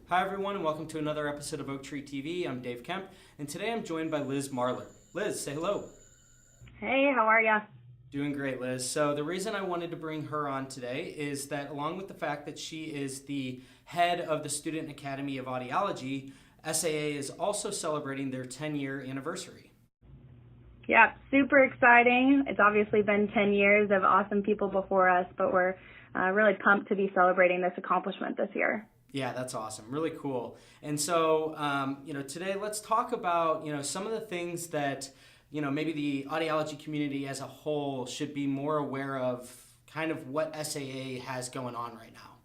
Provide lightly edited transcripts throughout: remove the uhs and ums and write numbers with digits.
Hi everyone, and welcome to another episode of Oaktree TV. I'm Dave Kemp, and today I'm joined by Liz Marler. Liz, say hello. Hey, how are ya? Doing great, Liz. So the reason I wanted to bring her on today is that along with the fact that she is the head of the Student Academy of Audiology, SAA is also celebrating their 10-year anniversary. Yeah, super exciting. It's obviously been 10 years of awesome people before us, but we're really pumped to be celebrating this accomplishment this year. Yeah, that's awesome. Really cool. And so, today let's talk about, some of the things that, maybe the audiology community as a whole should be more aware of, kind of what SAA has going on right now.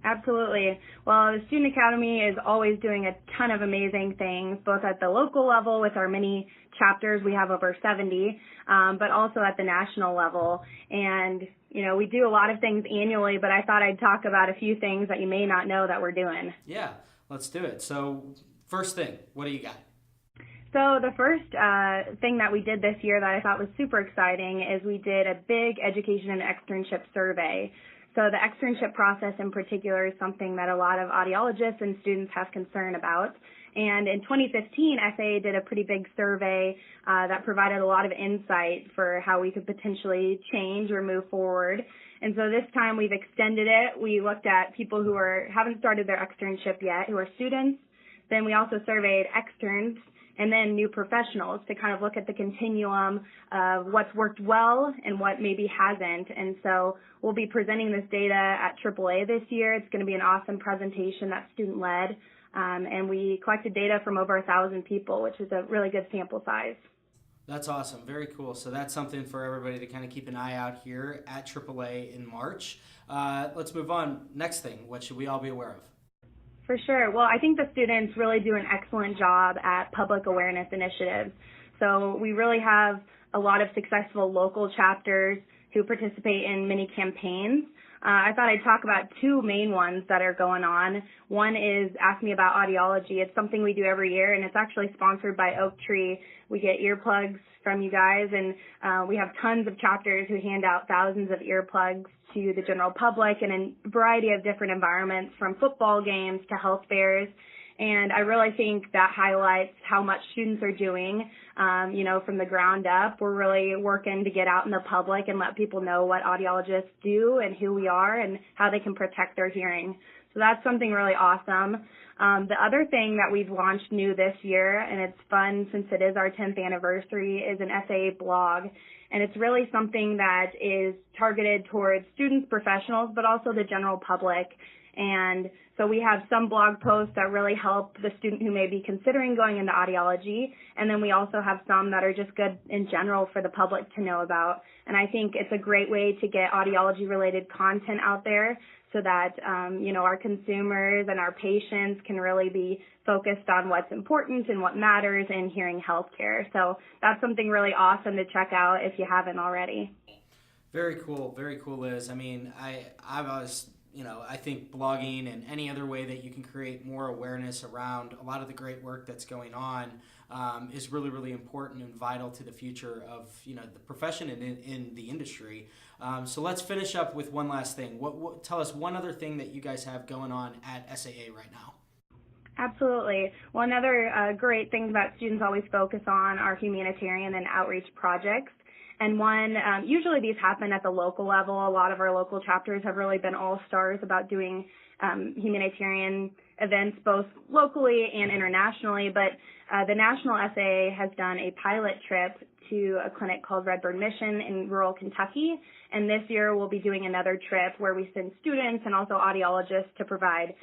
Absolutely. Well, the Student Academy is always doing a ton of amazing things, both at the local level with our many chapters. We have over 70, but also at the national level. And, we do a lot of things annually, but I thought I'd talk about a few things that you may not know that we're doing. Yeah, let's do it. So first thing, what do you got? So the first thing that we did this year that I thought was super exciting is we did a big education and externship survey. So the externship process in particular is something that a lot of audiologists and students have concern about. And in 2015, SAA did a pretty big survey that provided a lot of insight for how we could potentially change or move forward. And so this time we've extended it. We looked at people who haven't started their externship yet, who are students. Then we also surveyed externs and then new professionals to kind of look at the continuum of what's worked well and what maybe hasn't. And so we'll be presenting this data at AAA this year. It's going to be an awesome presentation that's student-led. And we collected data from over 1,000 people, which is a really good sample size. That's awesome. Very cool. So that's something for everybody to kind of keep an eye out here at AAA in March. Let's move on. Next thing, what should we all be aware of? For sure. Well, I think the students really do an excellent job at public awareness initiatives. So we really have a lot of successful local chapters who participate in many campaigns. I thought I'd talk about two main ones that are going on. One is Ask Me About Audiology. It's something we do every year, and it's actually sponsored by Oaktree. We get earplugs from you guys, and we have tons of chapters who hand out thousands of earplugs to the general public in a variety of different environments, from football games to health fairs. And I really think that highlights how much students are doing, from the ground up. We're really working to get out in the public and let people know what audiologists do and who we are and how they can protect their hearing. So that's something really awesome. The other thing that we've launched new this year, and it's fun since it is our 10th anniversary, is an SAA blog. And it's really something that is targeted towards students, professionals, but also the general public. And so we have some blog posts that really help the student who may be considering going into audiology. And then we also have some that are just good in general for the public to know about. And I think it's a great way to get audiology-related content out there so that, our consumers and our patients can really be focused on what's important and what matters in hearing healthcare. So that's something really awesome to check out if you haven't already. Very cool, Liz. I mean, I've always, I think blogging and any other way that you can create more awareness around a lot of the great work that's going on is really, really important and vital to the future of, the profession and in the industry. So let's finish up with one last thing. Tell us one other thing that you guys have going on at SAA right now. Absolutely. Well, another great thing that students always focus on are humanitarian and outreach projects. And usually these happen at the local level. A lot of our local chapters have really been all-stars about doing humanitarian events both locally and internationally. But the National SAA has done a pilot trip to a clinic called Redbird Mission in rural Kentucky. And this year we'll be doing another trip where we send students and also audiologists to provide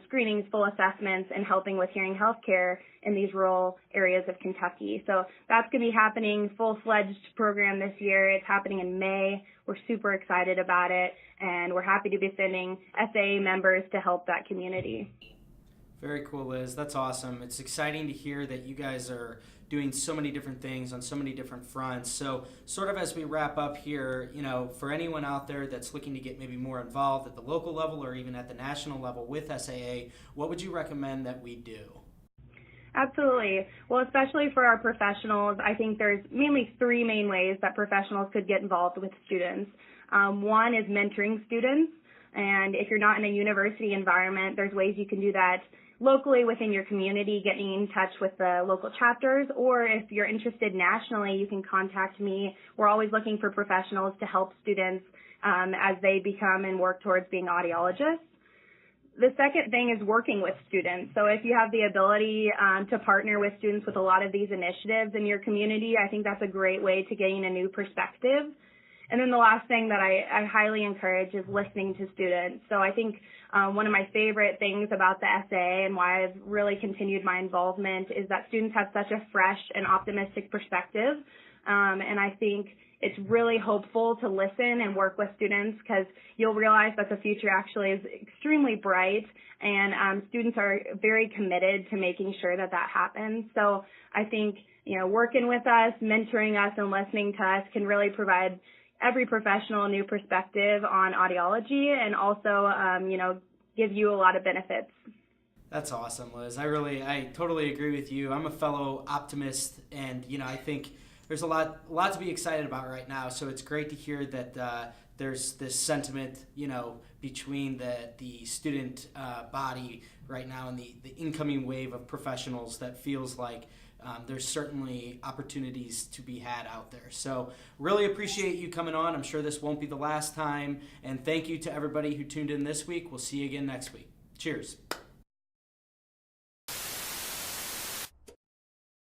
screenings, full assessments, and helping with hearing healthcare in these rural areas of Kentucky. So that's going to be happening, full-fledged program this year. It's happening in May. We're super excited about it, and we're happy to be sending SAA members to help that community. Very cool, Liz. That's awesome. It's exciting to hear that you guys are doing so many different things on so many different fronts. So sort of as we wrap up here, for anyone out there that's looking to get maybe more involved at the local level or even at the national level with SAA, what would you recommend that we do? Absolutely. Well, especially for our professionals, I think there's mainly three main ways that professionals could get involved with students. One is mentoring students. And if you're not in a university environment, there's ways you can do that locally within your community, getting in touch with the local chapters, or if you're interested nationally, you can contact me. We're always looking for professionals to help students as they become and work towards being audiologists. The second thing is working with students. So if you have the ability to partner with students with a lot of these initiatives in your community, I think that's a great way to gain a new perspective. And then the last thing that I highly encourage is listening to students. So I think one of my favorite things about the SAA and why I've really continued my involvement is that students have such a fresh and optimistic perspective. And I think it's really hopeful to listen and work with students because you'll realize that the future actually is extremely bright, and students are very committed to making sure that that happens. So I think, working with us, mentoring us, and listening to us can really provide every professional a new perspective on audiology and also, give you a lot of benefits. That's awesome, Liz. I totally agree with you. I'm a fellow optimist, and, I think there's a lot to be excited about right now. So it's great to hear that there's this sentiment, between the student body right now and the incoming wave of professionals that feels like there's certainly opportunities to be had out there. So really appreciate you coming on. I'm sure this won't be the last time. And thank you to everybody who tuned in this week. We'll see you again next week. Cheers.